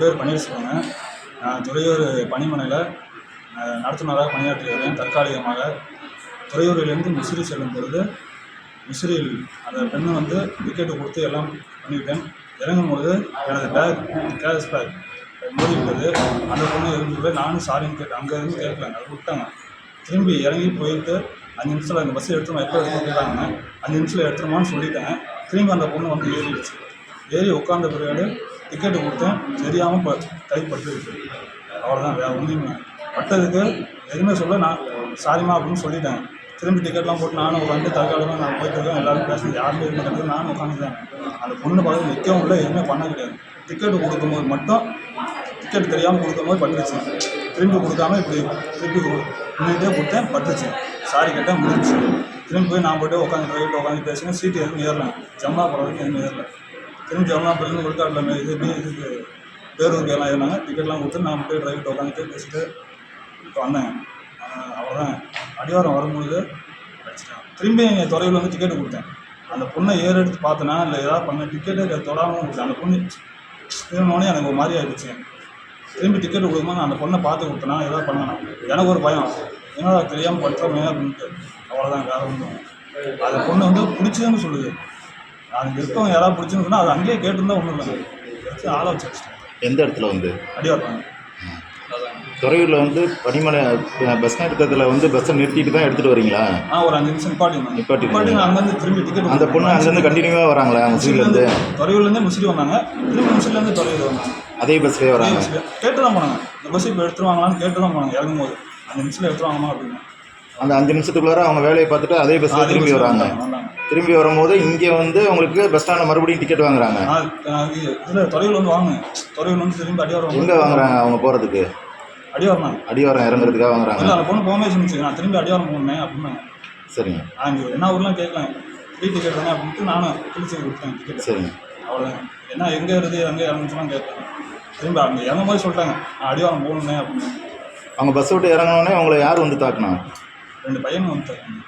பேர் பன்னீர்செல்வங்க. நான் துறையூர் பணிமனையில் நடத்துனராக பணியாற்றி வருகிறேன். தற்காலிகமாக துறையூரிலிருந்து முசிறி செல்லும் பொழுது முசிறியில் அந்த பெண்ணை வந்து டிக்கெட்டு கொடுத்து எல்லாம் பண்ணிவிட்டேன். இறங்கும்பொழுது எனது கேஷ் பேக் மூடிவிட்டது. அந்த பொண்ணு இருந்தது. நானும் சாரின்னு கேட்டேன். அங்கே இருந்து கேட்கலாங்க, அதை விட்டாங்க. திரும்பி இறங்கி போயிட்டு 5 நிமிஷத்தில் அந்த பஸ்ஸை எடுத்துமா எப்போ எடுத்துட்டாங்க 5 நிமிஷத்தில் எடுத்துருமான்னு சொல்லிட்டேன். திரும்பி அந்த பொண்ணு வந்து ஏறிடுச்சு. ஏறி உட்காந்த பிறகு டிக்கெட்டு கொடுத்தேன். தெரியாமல் கைப்பட்டுருச்சு. அவ்வளோதான், வேறு ஒன்றுமே பட்டதுக்கு எதுவுமே சொல்ல. நான் சாரிம்மா அப்படின்னு சொல்லிட்டேன். திரும்பி டிக்கெட்லாம் போட்டு நானும் உட்காந்து தற்காலிகமாக நான் போயிட்டுருக்கேன். எல்லோரும் பேசுறது யாருமே இருந்தது. நானும் உட்காந்துட்டேன். அந்த பொண்ணு பார்த்து நிற்கவும் இல்லை, எதுவுமே பண்ண கிடையாது. டிக்கெட்டு கொடுக்கும்போது மட்டும் டிக்கெட் தெரியாமல் கொடுக்கும்போது பட்டுச்சு. திரும்பி கொடுக்காம இப்படி திருப்பி முன்னிட்டே கொடுத்தேன், பட்டுச்சு. சாரி கேட்டேன், முடிஞ்சிச்சு. திரும்பி போய் நான் போய்ட்டு உட்காந்து ட்ரைவிட்டு உட்காந்து பேசினேன். சீட்டு எதுவும் ஏறல. ஜம்னா போகிற வரைக்கும் எதுவும் ஏறல. திரும்பி ஜம்னாப்புலேருந்து விழுக்காட்டில் இதுக்கு பேரூருக்கு எல்லாம் ஏறினாங்க. டிக்கெட்லாம் கொடுத்து நான் போய் ட்ரைவிட்டு உட்காந்துட்டு பேசிட்டு இப்போ வந்தேன். அவ்வளோதான். அடிவாரம் வரும்பொழுது அடிச்சிட்டேன். திரும்பி எங்கள் துறையில் வந்து டிக்கெட்டு கொடுத்தேன். அந்த பொண்ணை எடுத்து பார்த்தேன்னா இல்லை ஏதாவது பண்ண டிக்கெட்டு தொடாமல் கொடுத்தேன். அந்த பொண்ணு வேணும்னே எனக்கு ஒரு மாதிரி ஆகிடுச்சு. திரும்பி டிக்கெட்டு கொடுக்கும்போது நான் அந்த பொண்ணை பார்த்து கொடுத்தேன்னா ஏதாவது பண்ணணும். எனக்கு ஒரு பயம், என்னடா தெரியாமல் பண்ணுறோமே அப்படின்ட்டு. அவ்வளோதான், வேறு ஒன்றும். அந்த பொண்ணு வந்து பிடிச்சதுன்னு சொல்லுது. அதுக்கு இருக்கவங்க யாராவது பிடிச்சுன்னு சொன்னால் அது அங்கேயே கேட்டுருந்தா ஒன்றும் இல்லை. வச்சு ஆளை வச்சு அடிச்சிட்டேன். எந்த இடத்துல வந்து அடிவாரம் துறையூரில் வந்து பனிமலை பஸ் நிறுத்தத்தில் வந்து பஸ்ஸை நிறுத்திட்டு தான் எடுத்துகிட்டு வரீங்களா? ஒரு 5 நிமிஷம் நிப்பாட்டி அங்கேருந்து திரும்பி டிக்கெட். அந்த பொண்ணு அங்கேருந்து கண்டினியூவாக வராங்களா? முசிறிலேருந்து துறையூர்லேருந்து முசிறி வந்தாங்க. திரும்பி முசிறிலேருந்து துறையூர் வந்தாங்க. அதே பஸ்லேயே வராங்க. கேட்டு தான் போனாங்க. இந்த பஸ் இப்போ எடுத்துருவாங்களான்னு கேட்டு தான் போனாங்க. இறங்கும்போது 5 நிமிஷத்தில் எடுத்துருவாங்கம்மா அப்படின்னு. அந்த 5 நிமிஷத்துக்குள்ளார அவங்க வேலையை பார்த்துட்டு அதே பஸ்ஸில் திரும்பி வராங்க. திரும்பி வரும்போது இங்கே வந்து உங்களுக்கு பஸ் ஸ்டாண்டில் மறுபடியும் டிக்கெட் வாங்குறாங்க. இதில் துறையூர் வந்து வாங்க. துறையூர் வந்து திரும்பி அடிவாரம். எங்கே வாங்குறாங்க அவங்க போகிறதுக்கு? அடிவாரம் இறங்குறதுக்காக வாங்குறாங்க. இல்லை, அந்த பொண்ணு போகவே சொன்னிச்சு. நான் திரும்பி அடிவாரம் போனேன் அப்படின்னா. சரிங்க. அங்கே என்ன ஊர்லாம் கேட்கலாம். ஃப்ரீ டிக்கெட் தானே அப்படின்ட்டு நானும் பிடிச்சி கொடுத்தேன் டிக்கெட். சரிங்க. அவ்வளோதான். என்ன எங்கே இருக்குது எங்கே இறங்குச்சுலாம் கேட்பேன். திரும்பி அங்கே இறங்கும் போது சொல்லிட்டாங்க நான் அடிவாரம் போகணுன்னே அப்படின்னு. அவங்க பஸ் விட்டு இறங்கினோடனே அவங்கள யார் வந்து தாக்குனா? 2 பையன் வந்து தாக்குங்க.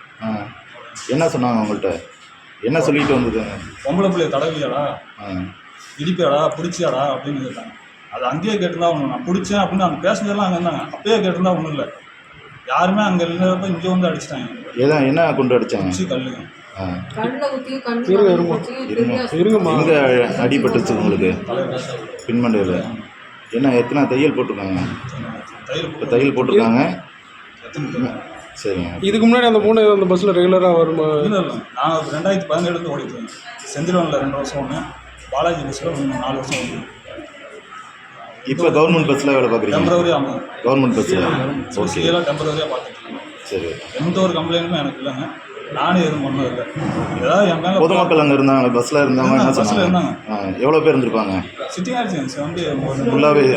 என்ன சொன்னாங்க அவங்கள்ட்ட? என்ன சொல்லிட்டு வந்தது? பொம்பளை பிள்ளைய தடவியாடா, இடிப்பியாடா, பிடிச்சியாடா அப்படின்னு கேட்டாங்க. அது அங்கேயே கேட்டுருந்தா ஒன்று. நான் பிடிச்சேன் அப்படின்னு அந்த பேசஞ்சர்லாம் அங்கே இருந்தாங்க. அப்பயே கேட்டிருந்தா ஒன்றும் இல்லை. யாருமே அங்கே இல்லைன்றப்ப இங்கே வந்து அடிச்சிட்டாங்க. என்ன கொண்டு அடித்தாங்க? கல்லுங்க. எங்கே அடிபட்டுச்சு உங்களுக்கு? பின்மண்டையில். என்ன எத்தனை தையல் போட்டிருக்காங்க? தையல் போட்டிருக்காங்க. சரிங்க. இதுக்கு முன்னாடி அந்த பொண்ணு அந்த பஸ்ஸில் ரெகுலராக வருமா? இல்லை, நான் 2017 ஓடிட்டேன். செந்திலவனில் 2 வருஷம் ஒன்று, பாலாஜி பஸ்ஸில் 4 வருஷம் ஒன்று. இப்போ கவர்மெண்ட் பஸ்ஸில் வேலை பார்க்குறீங்க? டெம்பரவரி. ஆமாம், கவர்மெண்ட் பஸ்ஸில். ஓகேலாம் டெம்பரவரியாக பார்த்துட்டு. சரி. எந்த ஒரு கம்ப்ளைண்ட்டுமே எனக்கு இல்லைங்க. நானும் எதுவும் பண்ணது இல்லை. ஏதாவது என் மேலே பொதுமக்கள் அங்கே இருந்தாங்க, பஸ்ஸில் இருந்தவங்க பஸ்ஸில் இருந்தாங்க. எவ்வளோ பேர் இருந்திருப்பாங்க? சிட்டிங் ஆகிடுச்சு. வந்து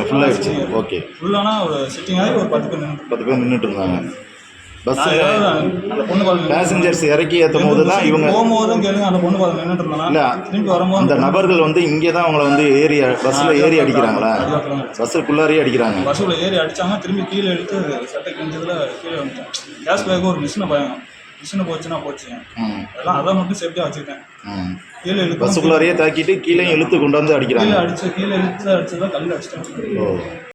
ஃபுல்லாகிடுச்சு. ஓகே. ஃபுல்லானா ஒரு சிட்டிங் ஆகி ஒரு 10 பேர் நின்றுட்டு இருந்தாங்க. பஸ் அந்த பொண்ணு பேசஞ்சர்ஸ் இறக்கி ஏற்றும் போது தான் இவங்க போகும்போதும் கேளுங்க. அந்த பொண்ணு பார்த்து நின்றுட்டு இருந்தாங்க. இல்லை, திரும்பி வரும்போது அந்த நபர்கள் வந்து இங்கே தான் அவங்கள வந்து பஸ்ஸில் ஏறி அடிக்கிறாங்களா? பஸ்ஸுக்குள்ளாரே அடிக்கிறாங்க. பஸ்ஸில் ஏறி அடித்தாங்க. திரும்பி கீழே எடுத்து சட்டை கிழிஞ்சதில் கீழே வந்துட்டேன். கேஸ் பேக்கு ஒரு மிஷினை பயம். மிஷினை போச்சுன்னா போச்சு. அதெல்லாம் அதை மட்டும் சேஃப்டியாக வச்சுக்கிட்டேன். கீழே இழுத்து பஸ்ஸுக்குள்ளாரையே தாக்கிட்டு கீழே இழுத்து கொண்டு வந்து அடிக்கிறாங்க. கீழே இழுத்து அடிச்சதான் கல் அடிச்சிட்டேன்.